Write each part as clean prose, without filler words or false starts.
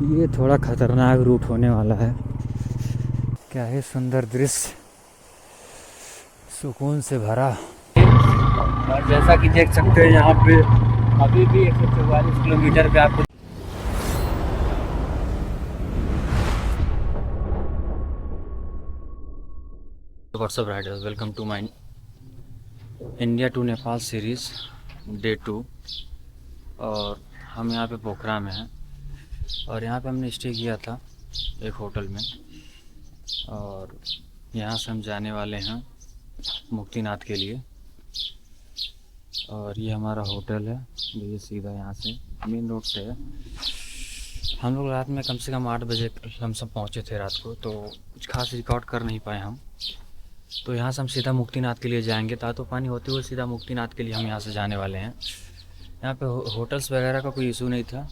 ये थोड़ा खतरनाक रूट होने वाला है। क्या है सुंदर दृश्य, सुकून से भरा। और जैसा कि देख सकते हैं यहाँ पे अभी भी 144 किलोमीटर पे आपको। What's up riders, welcome to my India to Nepal series day 2। और हम यहाँ पे पोखरा में हैं और यहाँ पे हमने स्टे किया था एक होटल में। और यहाँ से हम जाने वाले हैं मुक्तिनाथ के लिए। और ये हमारा होटल है, ये सीधा यहाँ से मेन रोड से है। हम लोग रात में कम से कम 8 बजे हम सब पहुँचे थे रात को, तो कुछ खास रिकॉर्ड कर नहीं पाए हम। तो यहाँ से हम सीधा मुक्तिनाथ के लिए जाएंगे। तातोपानी होते हुए सीधा मुक्तिनाथ के लिए हम यहाँ से जाने वाले हैं। यहाँ पे होटल्स वगैरह का कोई इशू नहीं था,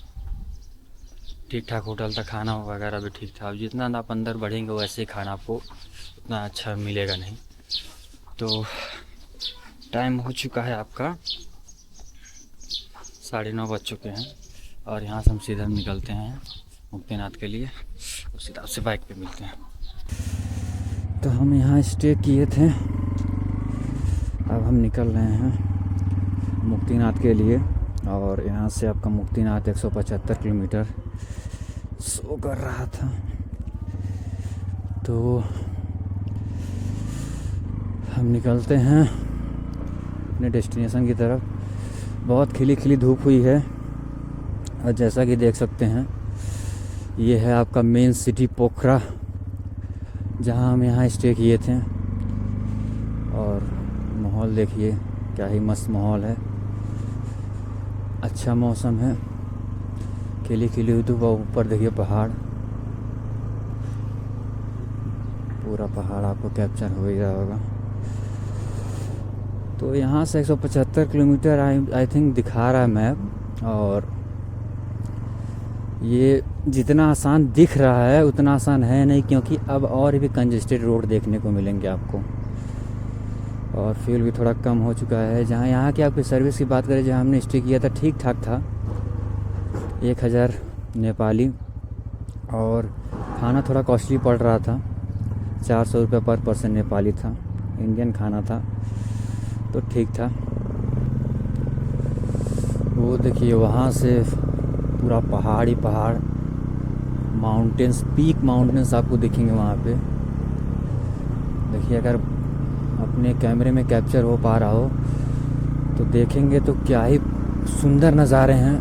ठीक ठाक होटल था, खाना वगैरह भी ठीक था। अब जितना आप अंदर बढ़ेंगे वैसे ही खाना आपको उतना अच्छा मिलेगा नहीं। तो टाइम हो चुका है आपका 9:30 बज चुके हैं और यहाँ से हम सीधा निकलते हैं मुक्तिनाथ के लिए और सीधा से बाइक पे मिलते हैं। तो हम यहाँ स्टे किए थे, अब हम निकल रहे हैं मुक्तिनाथ के लिए। और यहाँ से आपका मुक्तिनाथ 175 किलोमीटर शो कर रहा था। तो हम निकलते हैं अपने डेस्टिनेशन की तरफ। बहुत खिली खिली धूप हुई है और जैसा कि देख सकते हैं ये है आपका मेन सिटी पोखरा, जहां हम यहाँ स्टे किए थे। और माहौल देखिए क्या ही मस्त माहौल है, अच्छा मौसम है, खिली खिली धूप। ऊपर देखिए पहाड़, पूरा पहाड़ आपको कैप्चर हो ही रहा होगा। तो यहाँ से 175 किलोमीटर आई थिंक दिखा रहा है मैप। और ये जितना आसान दिख रहा है उतना आसान है नहीं, क्योंकि अब और भी कंजेस्टेड रोड देखने को मिलेंगे आपको और फ्यूल भी थोड़ा कम हो चुका है। जहाँ यहाँ की आपकी सर्विस की बात करें, जहाँ हमने स्टे किया था ठीक ठाक था, 1000 नेपाली। और खाना थोड़ा कॉस्टली पड़ रहा था, 400 रुपये पर पर्सन नेपाली था, इंडियन खाना था तो ठीक था। वो देखिए वहाँ से पूरा पहाड़ ही पहाड़, माउंटेन्स, पीक माउंटेन्स आपको दिखेंगे वहाँ पे। देखिए अगर अपने कैमरे में कैप्चर हो पा रहा हो तो देखेंगे तो क्या ही सुंदर नज़ारे हैं,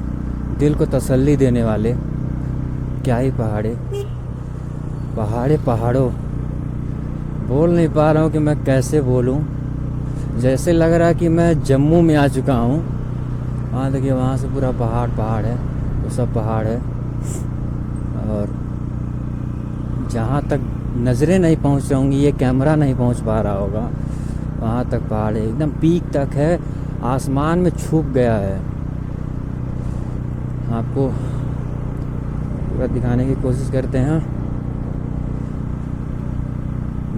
दिल को तसल्ली देने वाले। क्या ही पहाड़ों बोल नहीं पा रहा हूँ कि मैं कैसे बोलूँ। जैसे लग रहा है कि मैं जम्मू में आ चुका हूँ। वहाँ देखिए वहाँ से पूरा पहाड़ है, वो सब पहाड़ है। और जहाँ तक नज़रें नहीं पहुँच रही, ये कैमरा नहीं पहुँच पा रहा होगा, वहाँ तक पहाड़ है, एकदम पीक तक है, आसमान में छुप गया है। आपको पूरा दिखाने की कोशिश करते हैं।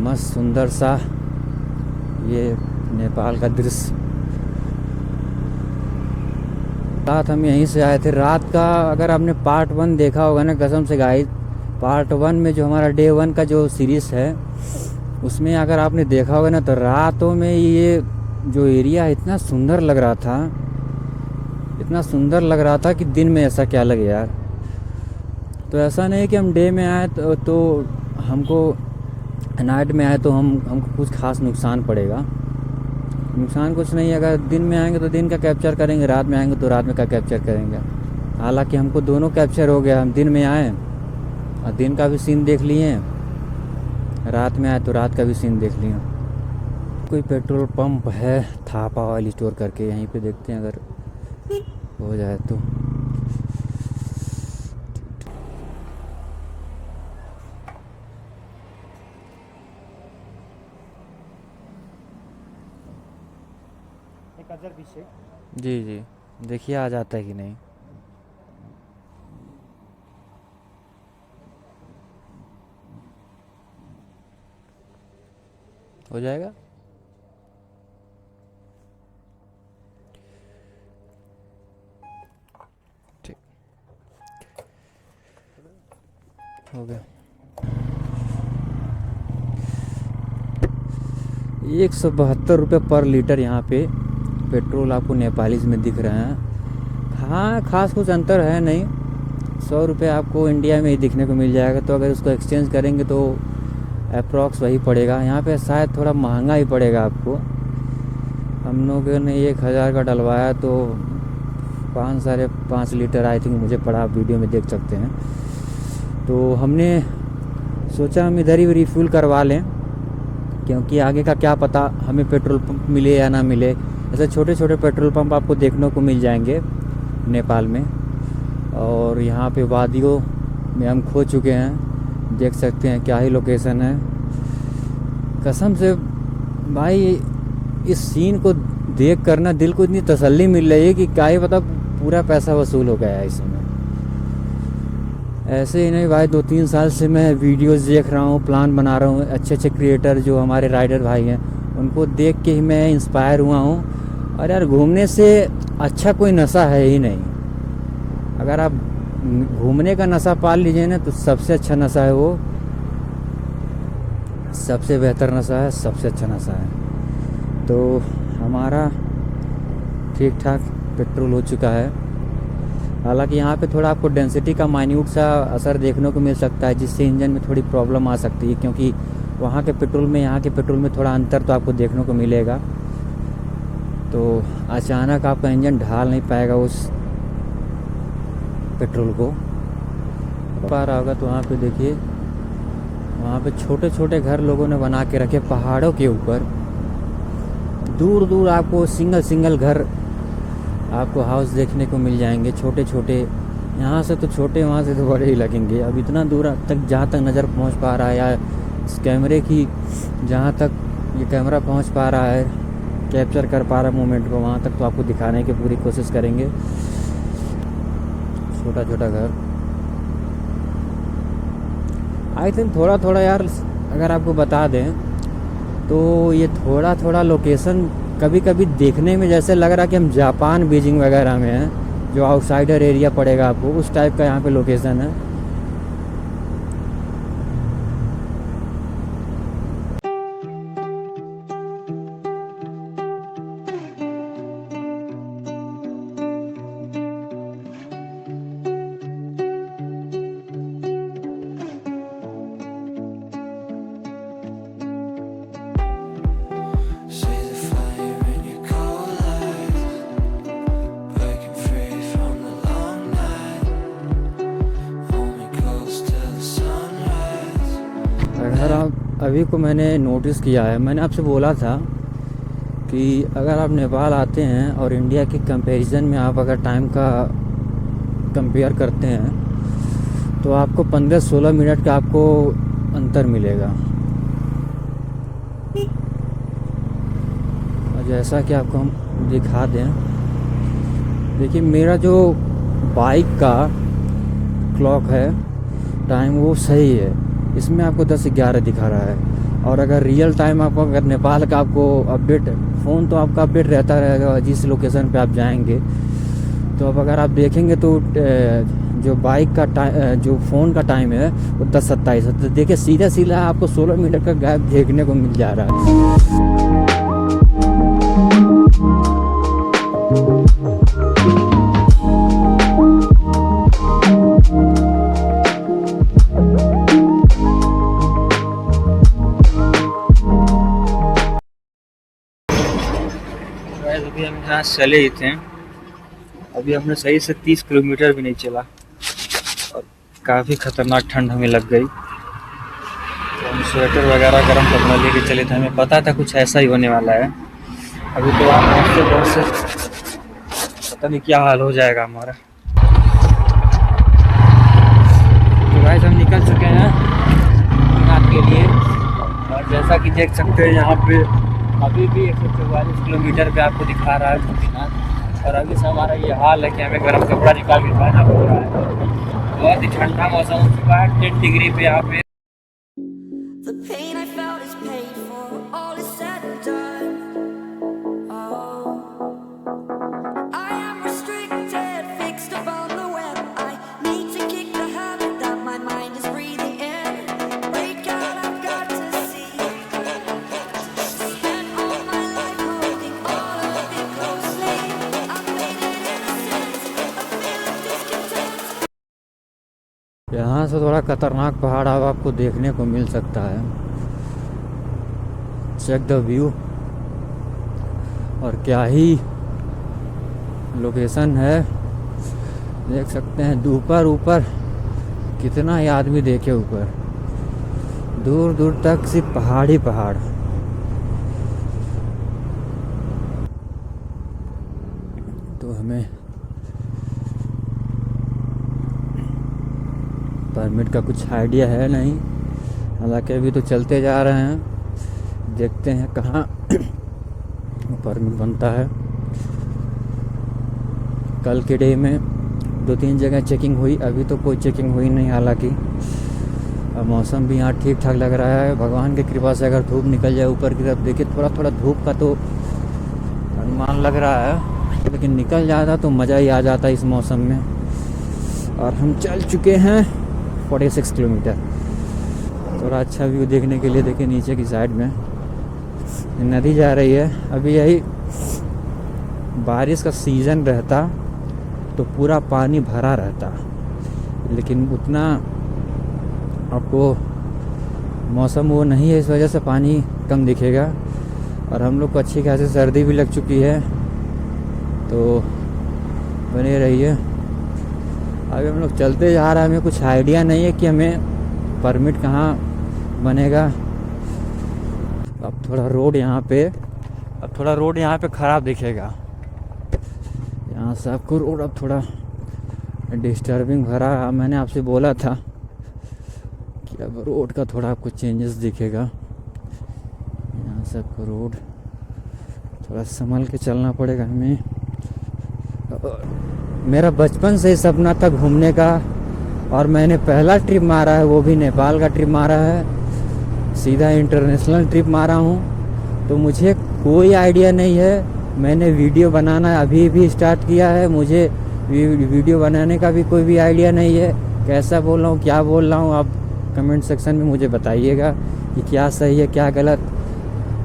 मस्त सुंदर सा ये नेपाल का दृश्य। रात हम यहीं से आए थे, रात का अगर आपने पार्ट 1 देखा होगा ना, कसम से गाइस, पार्ट 1 में जो हमारा डे 1 का जो सीरीज़ है उसमें अगर आपने देखा होगा ना, तो रातों में ये जो एरिया इतना सुंदर लग रहा था, इतना सुंदर लग रहा था कि दिन में ऐसा क्या लगे यार। तो ऐसा नहीं कि हम डे में आए तो हमको नाइट में आए तो हमको कुछ खास नुकसान पड़ेगा। नुकसान कुछ नहीं है, अगर दिन में आएंगे तो दिन का कैप्चर करेंगे, रात में आएंगे तो रात में का कैप्चर करेंगे। हालांकि हमको दोनों कैप्चर हो गया, हम दिन में आए और दिन का भी सीन देख लिए, रात में आए तो रात का भी सीन देख लिए। कोई पेट्रोल पंप है थापा ऑयल स्टोर करके, यहीं पे देखते हैं अगर हो जाए तो। जी जी, देखिए आ जाता है कि नहीं। हो जाएगा। ठीक। हो गया 172 रुपये पर लीटर यहाँ पे पेट्रोल आपको नेपालीज में दिख रहे हैं। हाँ, खास कुछ अंतर है नहीं, 100 रुपये आपको इंडिया में ही दिखने को मिल जाएगा। तो अगर उसको एक्सचेंज करेंगे तो अप्रॉक्स वही पड़ेगा। यहाँ पे शायद थोड़ा महंगा ही पड़ेगा आपको। हम लोगों ने 1000 का डलवाया तो 5-5.5 लीटर आई थिंक मुझे पड़ा, आप वीडियो में देख सकते हैं। तो हमने सोचा हम इधर ही रिफ्यूल करवा लें, क्योंकि आगे का क्या पता हमें पेट्रोल पंप मिले या ना मिले। ऐसे छोटे छोटे पेट्रोल पंप आपको देखने को मिल जाएंगे नेपाल में। और यहाँ पे वादियों में हम खो चुके हैं, देख सकते हैं क्या ही लोकेशन है। कसम से भाई इस सीन को देख कर ना दिल को इतनी तसल्ली मिल रही है कि क्या ही पता पूरा पैसा वसूल हो गया है इसमें। ऐसे ही नहीं भाई, 2-3 साल से मैं वीडियोस देख रहा हूँ, प्लान बना रहा हूँ। अच्छे अच्छे क्रिएटर जो हमारे राइडर भाई हैं उनको देख के ही मैं इंस्पायर हुआ हूँ। और यार घूमने से अच्छा कोई नशा है ही नहीं। अगर आप घूमने का नशा पाल लीजिए ना तो सबसे अच्छा नशा है वो, सबसे बेहतर नशा है, सबसे अच्छा नशा है। तो हमारा ठीक ठाक पेट्रोल हो चुका है। हालांकि यहाँ पे थोड़ा आपको डेंसिटी का माइन्यूट सा असर देखने को मिल सकता है, जिससे इंजन में थोड़ी प्रॉब्लम आ सकती है, क्योंकि वहाँ के पेट्रोल में यहाँ के पेट्रोल में थोड़ा अंतर तो आपको देखने को मिलेगा। तो अचानक आपका इंजन ढाल नहीं पाएगा उस पेट्रोल को। पा रहा होगा तो वहाँ पे देखिए, वहाँ पे छोटे छोटे घर लोगों ने बना के रखे पहाड़ों के ऊपर। दूर दूर आपको सिंगल घर आपको हाउस देखने को मिल जाएंगे, छोटे छोटे। यहाँ से तो छोटे, वहाँ से तो बड़े ही लगेंगे। अब इतना दूर तक जहाँ तक नज़र पहुँच पा रहा है, या इस कैमरे की जहाँ तक ये कैमरा पहुँच पा रहा है, कैप्चर कर पा रहा है मोमेंट को, वहाँ तक तो आपको दिखाने की पूरी कोशिश करेंगे। छोटा छोटा घर आई थिंक थोड़ा थोड़ा यार अगर आपको बता दें तो ये थोड़ा थोड़ा लोकेशन कभी कभी देखने में जैसे लग रहा है कि हम जापान बीजिंग वगैरह में हैं, जो आउटसाइडर एरिया पड़ेगा आपको, उस टाइप का यहाँ पे लोकेशन है। अगर आप अभी को मैंने नोटिस किया है, मैंने आपसे बोला था कि अगर आप नेपाल आते हैं और इंडिया के कंपैरिजन में आप अगर टाइम का कंपेयर करते हैं तो आपको 15-16 मिनट का आपको अंतर मिलेगा। और जैसा कि आपको हम दिखा दें, देखिए मेरा जो बाइक का क्लॉक है टाइम वो सही है, इसमें आपको 10-11 दिखा रहा है। और अगर रियल टाइम आपको अगर नेपाल का आपको अपडेट, फ़ोन तो आपका अपडेट रहता रहेगा जिस लोकेशन पे आप जाएंगे। तो अब अगर आप देखेंगे तो जो बाइक का टाइम, जो फ़ोन का टाइम है वो 10:27 है। तो देखिए सीधा सीधा आपको 16 मिनट का गैप देखने को मिल जा रहा है। अभी हम यहाँ चले ही थे, अभी हमने सही से 30 किलोमीटर भी नहीं चला और काफ़ी ख़तरनाक ठंड हमें लग गई। तो हम स्वेटर वगैरह गर्म कपड़ा लेके चले थे, हमें पता था कुछ ऐसा ही होने वाला है। अभी तो बहुत से पता नहीं क्या हाल हो जाएगा हमारा। तो गाइस हम निकल चुके हैं नाथ के लिए, और जैसा कि देख सकते हैं यहाँ पे अभी भी 144 किलोमीटर पे आपको दिखा रहा है गोपीनाथ। और अभी से हमारा ये हाल है कि हमें गर्म कपड़ा निकाल के पहनना पड़ रहा है। बहुत ही ठंडा मौसम हो चुका है, 10 डिग्री पे यहाँ पे। Restricted, fixed upon the web. I need to kick the habit that my mind is breathing. यहाँ से थोड़ा खतरनाक पहाड़ अब आपको देखने को मिल सकता है। चेक द व्यू, और क्या ही लोकेशन है, देख सकते हैं। ऊपर ऊपर कितना ही आदमी देखे, ऊपर दूर दूर तक सिर्फ पहाड़ ही पहाड़। तो हमें परमिट का कुछ आइडिया है नहीं, हालांकि अभी तो चलते जा रहे हैं, देखते हैं कहाँ परमिट बनता है। कल के डे में 2-3 जगह चेकिंग हुई, अभी तो कोई चेकिंग हुई नहीं। हालांकि अब मौसम भी यहाँ ठीक ठाक लग रहा है, भगवान की कृपा से अगर धूप निकल जाए ऊपर की तरफ, देखिए थोड़ा थोड़ा धूप का तो अनुमान लग रहा है, लेकिन निकल जाता तो मज़ा ही आ जाता इस मौसम में। और हम चल चुके हैं 46 किलोमीटर। थोड़ा अच्छा व्यू देखने के लिए देखिए नीचे की साइड में नदी जा रही है। अभी यही बारिश का सीज़न रहता तो पूरा पानी भरा रहता, लेकिन उतना आपको मौसम वो नहीं है, इस वजह से पानी कम दिखेगा। और हम लोग को अच्छी खासी सर्दी भी लग चुकी है, तो बने रहिए। अभी हम लोग चलते जा रहे हैं, हमें कुछ आइडिया नहीं है कि हमें परमिट कहाँ बनेगा। अब थोड़ा रोड यहाँ पे ख़राब दिखेगा। यहाँ से आपको रोड अब थोड़ा डिस्टर्बिंग भरा, मैंने आपसे बोला था कि अब रोड का थोड़ा आपको चेंजेस दिखेगा। यहाँ से आपको रोड थोड़ा संभल के चलना पड़ेगा हमें। मेरा बचपन से ही सपना था घूमने का, और मैंने पहला ट्रिप मारा है, वो भी नेपाल का ट्रिप मारा है, सीधा इंटरनेशनल ट्रिप मारा हूँ। तो मुझे कोई आइडिया नहीं है, मैंने वीडियो बनाना अभी भी स्टार्ट किया है, मुझे वीडियो बनाने का भी कोई भी आइडिया नहीं है। कैसा बोल रहा हूँ, क्या बोल रहा हूँ, आप कमेंट सेक्शन में मुझे बताइएगा कि क्या सही है क्या गलत,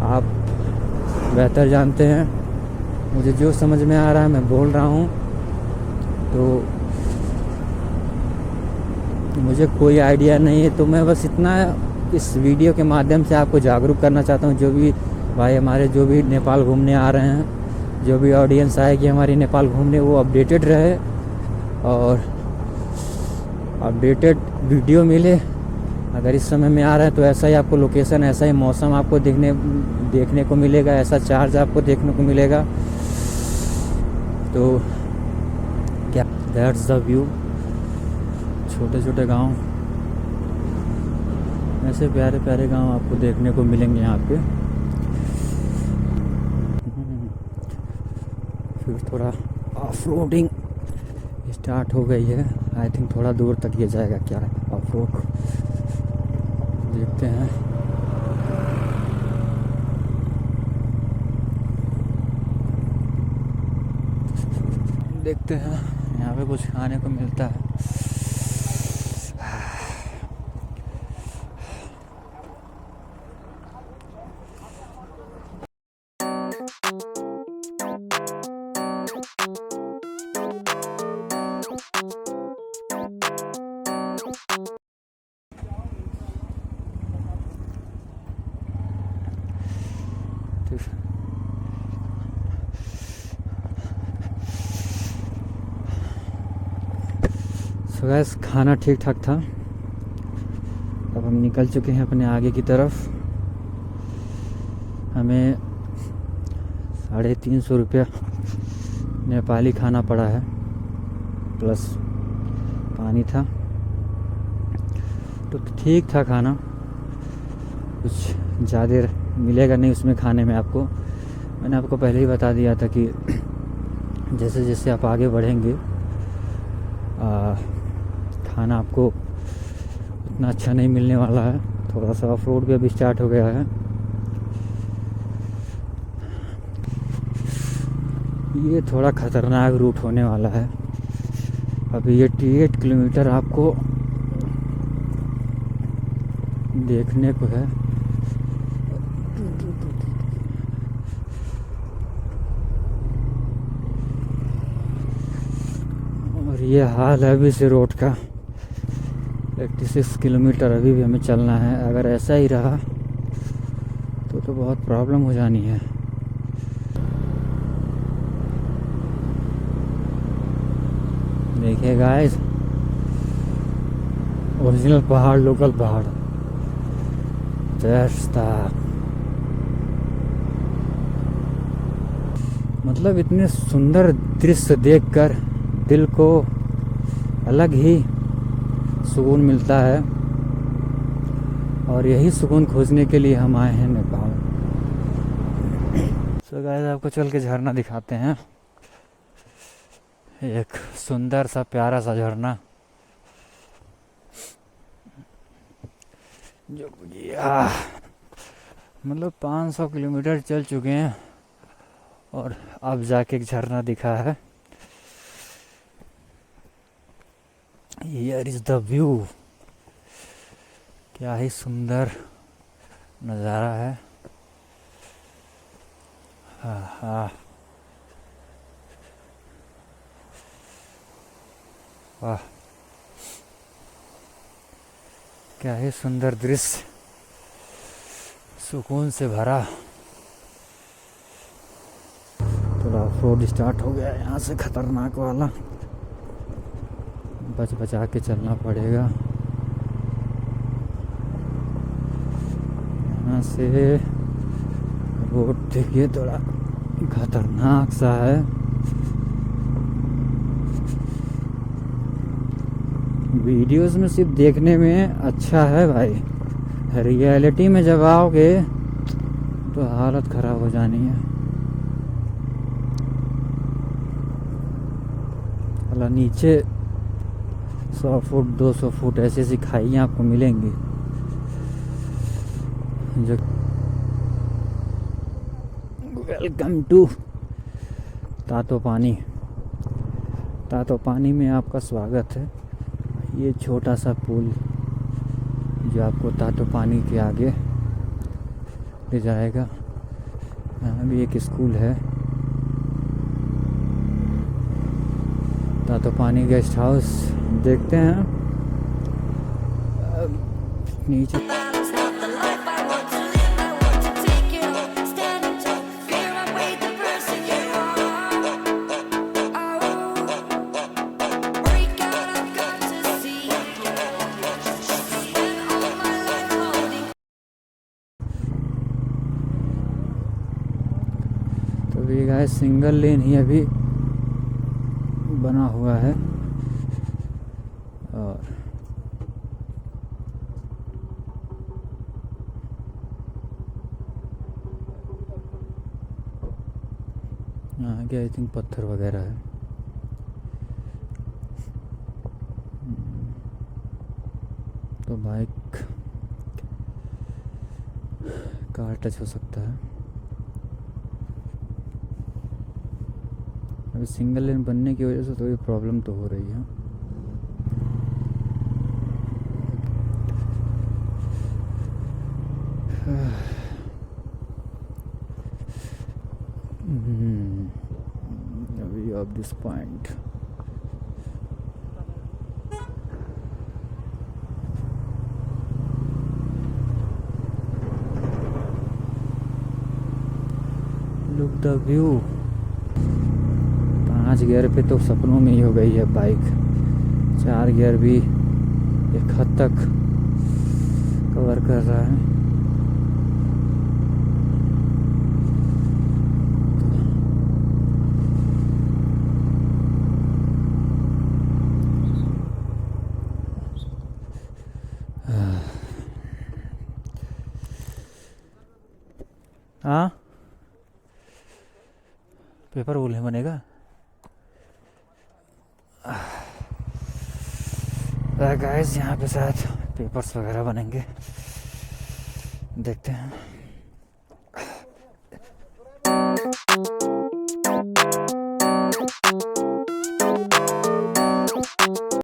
आप बेहतर जानते हैं। मुझे जो समझ में आ रहा है मैं बोल रहा हूँ, तो मुझे कोई आइडिया नहीं है। तो मैं बस इतना इस वीडियो के माध्यम से आपको जागरूक करना चाहता हूँ, जो भी भाई हमारे जो भी नेपाल घूमने आ रहे हैं, जो भी ऑडियंस आएगी हमारी नेपाल घूमने, वो अपडेटेड रहे और अपडेटेड वीडियो मिले। अगर इस समय में आ रहे हैं तो ऐसा ही आपको लोकेशन, ऐसा ही मौसम आपको देखने को मिलेगा, ऐसा चार्ज आपको देखने को मिलेगा। तो क्या दैट्स द व्यू। छोटे छोटे गांव, ऐसे प्यारे प्यारे गांव आपको देखने को मिलेंगे यहाँ पे। फिर थोड़ा ऑफ रोडिंग स्टार्ट हो गई है, आई थिंक थोड़ा दूर तक ये जाएगा क्या ऑफ रोड, देखते हैं। देखते हैं यहाँ पे कुछ खाने को मिलता है। तो गैस खाना ठीक ठाक था। अब हम निकल चुके हैं अपने आगे की तरफ। हमें 350 रुपया नेपाली खाना पड़ा है, प्लस पानी था, तो ठीक था खाना, कुछ ज़्यादा मिलेगा नहीं उसमें खाने में आपको। मैंने आपको पहले ही बता दिया था कि जैसे जैसे आप आगे बढ़ेंगे खाना आपको उतना अच्छा नहीं मिलने वाला है। थोड़ा सा ऑफ रोड भी अभी स्टार्ट हो गया है। ये थोड़ा ख़तरनाक रूट होने वाला है। अभी ये 8 किलोमीटर आपको देखने को है। और ये हाल है अभी से रोड का। 86 किलोमीटर अभी भी हमें चलना है। अगर ऐसा ही रहा तो बहुत प्रॉब्लम हो जानी है। देखिए गाइस, ओरिजिनल पहाड़, लोकल पहाड़। मतलब इतने सुंदर दृश्य देखकर दिल को अलग ही सुकून मिलता है, और यही सुकून खोजने के लिए हम आए हैं नेपाल। सो गाइस, आपको चल के झरना दिखाते हैं। एक सुंदर सा प्यारा सा झरना जो मतलब 500 किलोमीटर चल चुके हैं और अब जाके एक झरना दिखा है। Here is the view. क्या ही सुंदर नज़ारा है। हाँ, वाह, क्या ही सुंदर दृश्य, सुकून से भरा। थोड़ा ऑफ रोड स्टार्ट हो गया यहाँ से, खतरनाक वाला, बच बचा के चलना पड़ेगा। यहाँ से रोड देखिए, थोड़ा खतरनाक सा है। वीडियोस में सिर्फ देखने में अच्छा है भाई, रियलिटी में जब आओगे तो हालत ख़राब हो जानी है। अल्लाह, नीचे 100 फुट 200 फुट ऐसी खाइयाँ आपको मिलेंगी जो। वेलकम टू तातो पानी। तातो पानी में आपका स्वागत है। ये छोटा सा पुल जो आपको तातो पानी के आगे ले जाएगा। यहाँ भी एक स्कूल है, तातो पानी गेस्ट हाउस। देखते हैं नीचे। तो ये गाइस, सिंगल लेन ही अभी बना हुआ है, और आगे आई थिंक पत्थर वगैरह है। तो बाइक कार टच हो सकता है। अभी सिंगल लेन बनने की वजह से थोड़ी प्रॉब्लम तो हो रही है। अभी of this point. Look the view. 5 gear पे तो सपनों में ही हो गई है बाइक। 4 गियर भी एक हद तक कवर कर रहा है। हाँ, पेपर बोल बनेगा। गाइस, यहाँ पे शायद पेपर्स वगैरह बनेंगे, देखते हैं।